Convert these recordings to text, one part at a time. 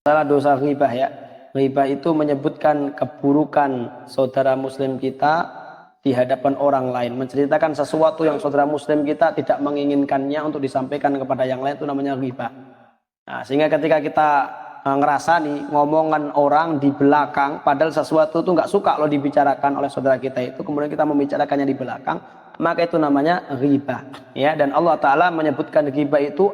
Salah dosa ghibah ya. Ghibah itu menyebutkan keburukan saudara muslim kita di hadapan orang lain, menceritakan sesuatu yang saudara muslim kita tidak menginginkannya untuk disampaikan kepada yang lain, itu namanya ghibah. Nah, sehingga ketika kita ngerasa nih ngomongan orang di belakang, padahal sesuatu itu nggak suka lo dibicarakan oleh saudara kita itu, kemudian kita membicarakannya di belakang, maka itu namanya ghibah. Ya, dan Allah Taala menyebutkan ghibah itu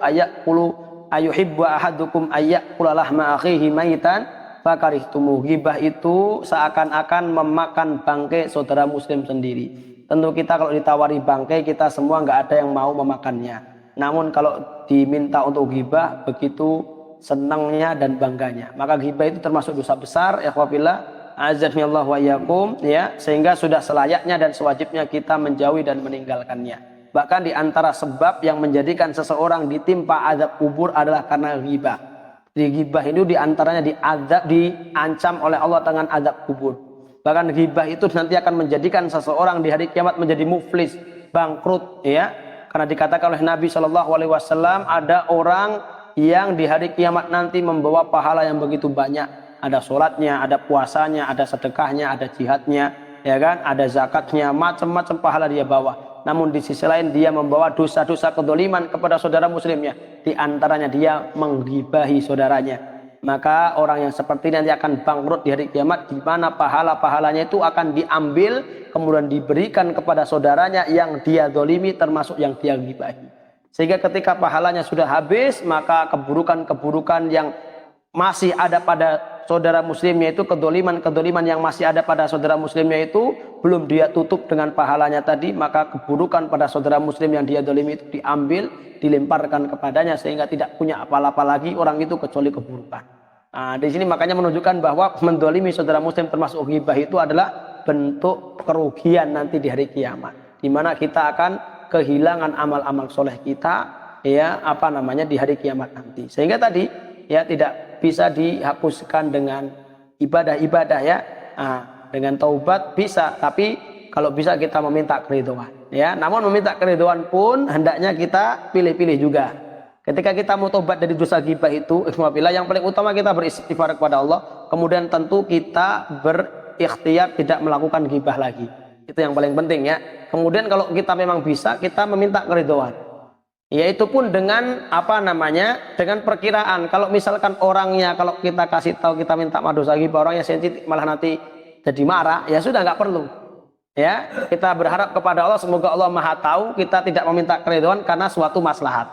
ayuhibbu ahadukum ayyakula lahma akhihi maitan fakarihtumu. Ghibah itu seakan-akan memakan bangkai saudara muslim sendiri. Tentu kita kalau ditawari bangkai, kita semua nggak ada yang mau memakannya. Namun kalau diminta untuk ghibah, begitu senangnya dan bangganya. Maka ghibah itu termasuk dosa besar, ya ikhwafillah, azani Allah wa iyyakum, ya, sehingga sudah selayaknya dan sewajibnya kita menjauhi dan meninggalkannya. Bahkan di antara sebab yang menjadikan seseorang ditimpa azab kubur adalah karena ghibah. Di ghibah itu diantaranya diancam oleh Allah dengan azab kubur. Bahkan ghibah itu nanti akan menjadikan seseorang di hari kiamat menjadi muflis, bangkrut, ya. Karena dikatakan oleh Nabi Shallallahu Alaihi Wasallam, ada orang yang di hari kiamat nanti membawa pahala yang begitu banyak. Ada sholatnya, ada puasanya, ada sedekahnya, ada jihadnya, ya kan? Ada zakatnya, macam-macam pahala dia bawa. Namun di sisi lain dia membawa dosa-dosa kedoliman kepada saudara muslimnya. Di antaranya dia menggibahi saudaranya. Maka orang yang seperti ini nanti akan bangkrut di hari kiamat, di mana pahala-pahalanya itu akan diambil kemudian diberikan kepada saudaranya yang dia dolimi, termasuk yang dia gibahi. Sehingga ketika pahalanya sudah habis, maka keburukan-keburukan yang masih ada pada saudara muslimnya itu, kedoliman-kedoliman yang masih ada pada saudara muslimnya itu belum dia tutup dengan pahalanya tadi, maka keburukan pada saudara muslim yang dia dolimi itu diambil, dilemparkan kepadanya, sehingga tidak punya apa-apa lagi orang itu kecuali keburukan. Nah, di sini makanya menunjukkan bahwa mendolimi saudara muslim termasuk ghibah itu adalah bentuk kerugian nanti di hari kiamat, di mana kita akan kehilangan amal-amal soleh kita, ya, di hari kiamat nanti. Sehingga tadi, ya, tidak bisa dihapuskan dengan ibadah-ibadah, ya. Dengan taubat bisa, tapi kalau bisa kita meminta keridhaan, ya. Namun meminta keridhaan pun hendaknya kita pilih-pilih juga. Ketika kita mau taubat dari dosa ghibah itu, yang paling utama kita beristighfar kepada Allah, kemudian tentu kita berikhtiar tidak melakukan ghibah lagi. Itu yang paling penting, ya. Kemudian kalau kita memang bisa, kita meminta keridhaan. Yaitu pun dengan dengan perkiraan. Kalau misalkan orangnya, kalau kita kasih tahu kita minta dosa ghibah, orangnya sensitif malah nanti jadi marah, ya sudah, nggak perlu. Ya, kita berharap kepada Allah, semoga Allah Maha tahu, kita tidak meminta keridhaan karena suatu maslahat.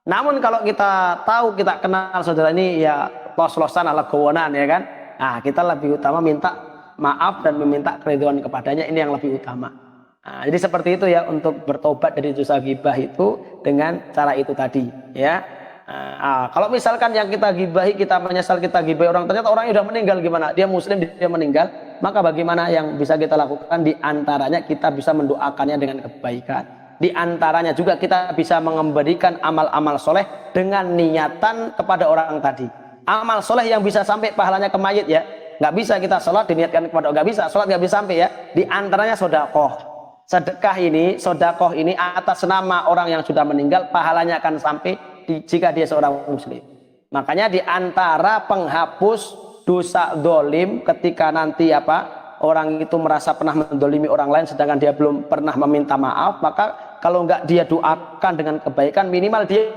Namun kalau kita tahu, kita kenal saudara ini, ya los-losan ala kewonan, ya kan. Nah, kita lebih utama minta maaf dan meminta keridhaan kepadanya, ini yang lebih utama. Nah, jadi seperti itu, ya, untuk bertobat dari dosa ghibah itu dengan cara itu tadi, ya. Kalau misalkan yang kita gibahi, kita menyesal kita gibahi orang, ternyata orangnya sudah meninggal, gimana? Dia muslim, dia meninggal, maka bagaimana yang bisa kita lakukan? Di antaranya kita bisa mendoakannya dengan kebaikan. Di antaranya juga kita bisa mengembalikan amal-amal soleh dengan niatan kepada orang tadi. Amal soleh yang bisa sampai pahalanya ke mayit, ya. Nggak bisa kita sholat diniatkan kepada, nggak bisa, sholat nggak bisa sampai, ya. Di antaranya sedekah. Sedekah ini, sodakoh ini atas nama orang yang sudah meninggal, pahalanya akan sampai jika dia seorang muslim. Makanya di antara penghapus dosa dolim, ketika nanti orang itu merasa pernah mendolimi orang lain sedangkan dia belum pernah meminta maaf, maka kalau enggak dia doakan dengan kebaikan, minimal dia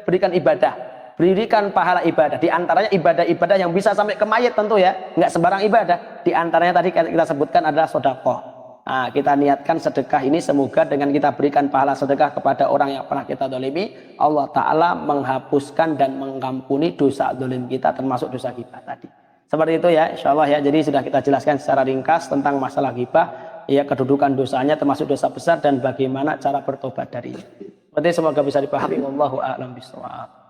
berikan ibadah, berikan pahala ibadah. Di antaranya ibadah-ibadah yang bisa sampai ke mayit, tentu, ya, enggak sembarang ibadah. Di antaranya tadi kita sebutkan adalah sodakoh. Nah, kita niatkan sedekah ini, semoga dengan kita berikan pahala sedekah kepada orang yang pernah kita dolimi, Allah Ta'ala menghapuskan dan mengampuni dosa dolim kita, termasuk dosa ghibah tadi. Seperti itu, ya, insya Allah, ya. Jadi sudah kita jelaskan secara ringkas tentang masalah ghibah, ya, kedudukan dosanya termasuk dosa besar dan bagaimana cara bertobat darinya. Berarti semoga bisa dipahami. Wallahu a'lam bishawab.